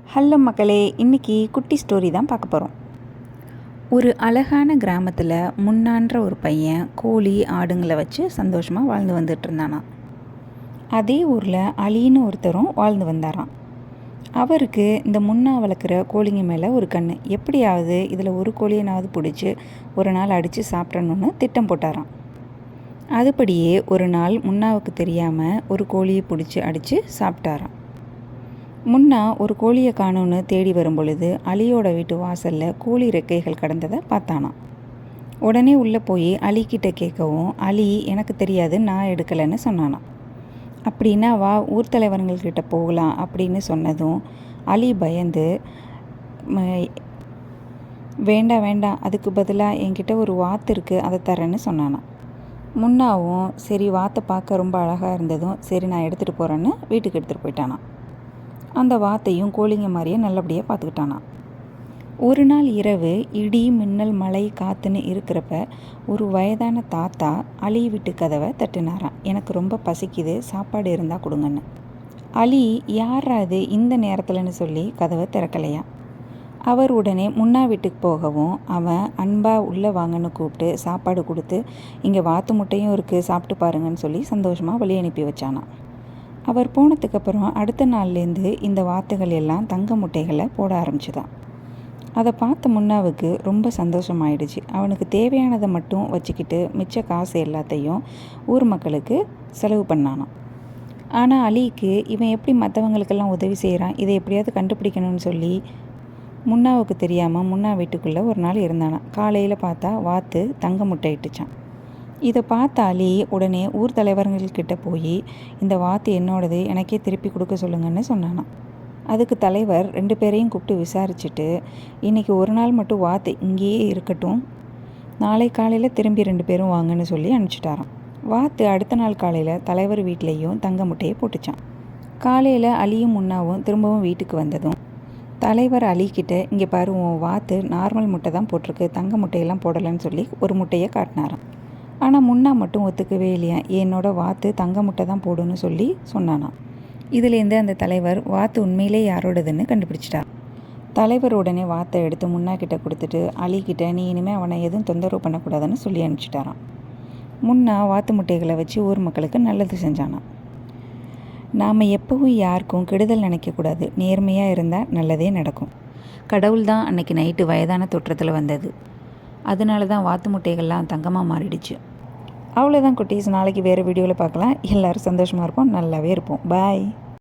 Hello மக்களே, இன்றைக்கி குட்டி ஸ்டோரி தான் பார்க்க போகிறோம். ஒரு அழகான கிராமத்தில் முன்னான்ற ஒரு பையன் கோழி ஆடுங்களை வச்சு சந்தோஷமாக வாழ்ந்து வந்துட்டு இருந்தானா. அதே ஊரில் அலின்னு ஒருத்தரும் வாழ்ந்து வந்தாராம். அவருக்கு இந்த முன்னா வளர்க்குற கோழிங்க மேலே ஒரு கண். எப்படியாவது இதில் ஒரு கோழியனாவது பிடிச்சி ஒரு நாள் அடித்து சாப்பிட்றணுன்னு திட்டம் போட்டாராம். அதுபடியே ஒரு நாள் முன்னாவுக்கு தெரியாமல் ஒரு கோழியை பிடிச்சி அடித்து சாப்பிட்டாராம். முன்னா ஒரு கோழியை காணோன்னு தேடி வரும் பொழுது அலியோட வீட்டு வாசலில் கோழி ரெக்கைகள் கடந்ததை பார்த்தானாம். உடனே உள்ளே போய் அலிக்கிட்ட கேட்கவும் அலி எனக்கு தெரியாது, நான் எடுக்கலைன்னு சொன்னானாம். அப்படின்னா வா ஊர் தலைவர்கள்கிட்ட போகலாம் அப்படின்னு சொன்னதும் அலி பயந்து வேண்டாம் வேண்டாம், அதுக்கு பதிலாக என்கிட்ட ஒரு வாத்து இருக்குது, அதை தரேன்னு சொன்னானாம். முன்னாவும் சரி வாத்தை பார்க்க ரொம்ப அழகாக இருந்ததும் சரி நான் எடுத்துகிட்டு போகிறேன்னு வீட்டுக்கு எடுத்துகிட்டு போயிட்டானான். அந்த வாத்தையும் கோழிங்க மாதிரியே நல்லபடியாக பார்த்துக்கிட்டானான். ஒரு நாள் இரவு இடி மின்னல் மழை காற்றுன்னு இருக்கிறப்ப ஒரு வயதான தாத்தா அலி வீட்டு கதவை தட்டினாராம். எனக்கு ரொம்ப பசிக்குது, சாப்பாடு இருந்தால் கொடுங்கன்னு. அலி யாராது இந்த நேரத்தில்னு சொல்லி கதவை திறக்கலையா. அவர் உடனே முன்னா வீட்டுக்கு போகவும் அவன் அன்பாக உள்ளே வாங்கன்னு கூப்பிட்டு சாப்பாடு கொடுத்து இங்கே வாத்து முட்டையும் இருக்குது, சாப்பிட்டு பாருங்கன்னு சொல்லி சந்தோஷமாக வழி அனுப்பி வச்சானான். அவர் போனதுக்கப்புறம் அடுத்த நாள்லேருந்து இந்த வாத்துகள் எல்லாம் தங்க முட்டைகளை போட ஆரம்பிச்சுதான். அதை பார்த்த முன்னாவுக்கு ரொம்ப சந்தோஷமாயிடுச்சு. அவனுக்கு தேவையானதை மட்டும் வச்சுக்கிட்டு மிச்ச காசு எல்லாத்தையும் ஊர் மக்களுக்கு செலவு பண்ணானான். ஆனால் அலிக்கு இவன் எப்படி மற்றவங்களுக்கெல்லாம் உதவி செய்கிறான், இதை எப்படியாவது கண்டுபிடிக்கணும்னு சொல்லி முன்னாவுக்கு தெரியாமல் முன்னா வீட்டுக்குள்ளே ஒரு நாள் இருந்தானான். காலையில் பார்த்தா வாத்து தங்க முட்டை இட்டுச்சான். இதை பார்த்த அலி உடனே ஊர் தலைவர்கள்கிட்ட போய் இந்த வாத்து என்னோடது, எனக்கே திருப்பி கொடுக்க சொல்லுங்கன்னு சொன்னானான். அதுக்கு தலைவர் 2 பேரையும் கூப்பிட்டு விசாரிச்சுட்டு இன்றைக்கி ஒரு நாள் மட்டும் வாத்து இங்கேயே இருக்கட்டும், நாளை காலையில் திரும்பி 2 பேரும் வாங்கன்னு சொல்லி அனுப்பிச்சிட்டாரான். வாத்து அடுத்த நாள் காலையில் தலைவர் வீட்லேயும் தங்க முட்டையை போட்டுச்சான். காலையில் அலியும் முன்னாவும் திரும்பவும் வீட்டுக்கு வந்ததும் தலைவர் அலிக்கிட்ட இங்கே பாரு, உன் வாத்து நார்மல் முட்டை தான் போட்டிருக்கு, தங்க முட்டையெல்லாம் போடலைன்னு சொல்லி ஒரு முட்டையை காட்டினாரான். ஆனால் முன்னா மட்டும் ஒத்துக்கவே இல்லையா, என்னோட வாத்து தங்க முட்டை தான் போடுன்னு சொல்லி சொன்னானாம். இதுலேருந்து அந்த தலைவர் வாத்து உண்மையிலே யாரோடதுன்னு கண்டுபிடிச்சிட்டார். தலைவர் உடனே வாத்தை எடுத்து முன்னா கிட்ட கொடுத்துட்டு அலிக்கிட்ட நீ இனிமேல் அவனை எதுவும் தொந்தரவு பண்ணக்கூடாதுன்னு சொல்லி அனுப்பிச்சிட்டாரான். முன்னா வாத்து முட்டைகளை வச்சு ஊர் மக்களுக்கு நல்லது செஞ்சானான். நாம் எப்பவும் யாருக்கும் கெடுதல் நினைக்கக்கூடாது, நேர்மையாக இருந்தால் நல்லதே நடக்கும். கடவுள் தான் அன்னைக்கு நைட்டு வயதான தோற்றத்தில் வந்தது. அதனால தான் வாத்து முட்டைகள்லாம் தங்கமாக மாறிடுச்சு. அவ்வளோதான் குட்டீஸ், நாளைக்கு வேறு வீடியோவில் பார்க்கலாம். எல்லோரும் சந்தோஷமாக இருப்போம், நல்லாவே இருப்போம். பாய்.